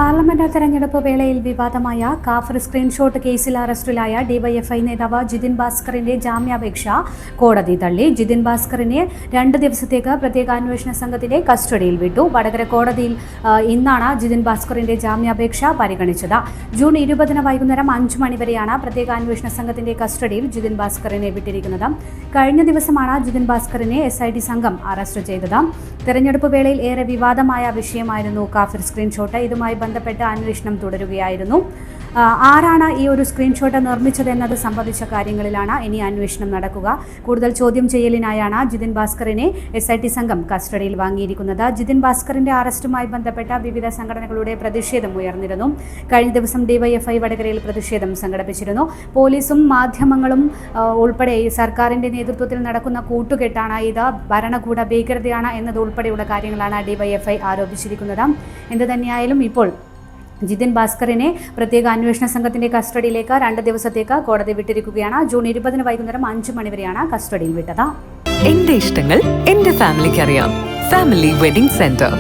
Parliament തെരഞ്ഞെടുപ്പ് വേളയിൽ വിവാദമായ കാഫർ സ്ക്രീൻഷോട്ട് കേസിൽ അറസ്റ്റിലായ ഡിവൈഎഫ്ഐ നേതാവ് ജിതിൻ ഭാസ്കറിന്റെ ജാമ്യാപേക്ഷ കോടതി തള്ളി. ജിതിൻ ഭാസ്കറിനെ 2 ദിവസത്തേക്ക് പ്രത്യേക അന്വേഷണ സംഘത്തിന്റെ കസ്റ്റഡിയിൽ വിട്ടു. വടകര കോടതിയിൽ ഇന്നാണ് ജിതിൻ ഭാസ്കറിന്റെ ജാമ്യാപേക്ഷ പരിഗണിച്ചത്. ജൂൺ 20 വൈകുന്നേരം 5 മണിവരെയാണ് പ്രത്യേക അന്വേഷണ സംഘത്തിന്റെ കസ്റ്റഡിയിൽ ജിതിൻ ഭാസ്കറിനെ വിട്ടിരിക്കുന്നത്. കഴിഞ്ഞ ദിവസമാണ് ജിതിൻ ഭാസ്കറിനെ SIT സംഘം അറസ്റ്റ് ചെയ്തത്. തെരഞ്ഞെടുപ്പ് വേളയിൽ ഏറെ വിവാദമായ വിഷയമായിരുന്നു കാഫർ സ്ക്രീൻഷോട്ട്. ഇതുമായി ബന്ധപ്പെട്ട് അന്വേഷണം തുടരുകയായിരുന്നു. ആരാണ് ഈ ഒരു സ്ക്രീൻഷോട്ട് നിർമ്മിച്ചതെന്നത് സംബന്ധിച്ച കാര്യങ്ങളിലാണ് ഇനി അന്വേഷണം നടക്കുക. കൂടുതൽ ചോദ്യം ചെയ്യലിനായാണ് ജിതിൻ ഭാസ്കറിനെ SIT സംഘം കസ്റ്റഡിയിൽ വാങ്ങിയിരിക്കുന്നത്. ജിതിൻ ഭാസ്കറിന്റെ അറസ്റ്റുമായി ബന്ധപ്പെട്ട വിവിധ സംഘടനകളുടെ പ്രതിഷേധം ഉയർന്നിരുന്നു. കഴിഞ്ഞ ദിവസം ഡിവൈഎഫ്ഐ വടകരയിൽ പ്രതിഷേധം സംഘടിപ്പിച്ചിരുന്നു. പോലീസും മാധ്യമങ്ങളും ഉൾപ്പെടെ സർക്കാരിന്റെ നേതൃത്വത്തിൽ നടക്കുന്ന കൂട്ടുകെട്ടാണ് ഇത്, ഭരണകൂട ഭീകരതയാണ് എന്നതുൾപ്പെടെയുള്ള കാര്യങ്ങളാണ് ഡിവൈഎഫ്ഐ ആരോപിച്ചിരിക്കുന്നത്. എന്ത് തന്നെയായാലും ഇപ്പോൾ ജിതിൻ ഭാസ്കറിനെ പ്രത്യേക അന്വേഷണ സംഘത്തിന്റെ കസ്റ്റഡിയിലേക്ക് 2 ദിവസത്തേക്ക് കോടതി വിട്ടിരിക്കുകയാണ്. ജൂൺ 20 വൈകുന്നേരം 5 മണിവരെയാണ് കസ്റ്റഡിയിൽ വിട്ടത്. എന്റെ ഇഷ്ടങ്ങൾ എന്റെ ഫാമിലിക്ക് അറിയാം. Family wedding centre.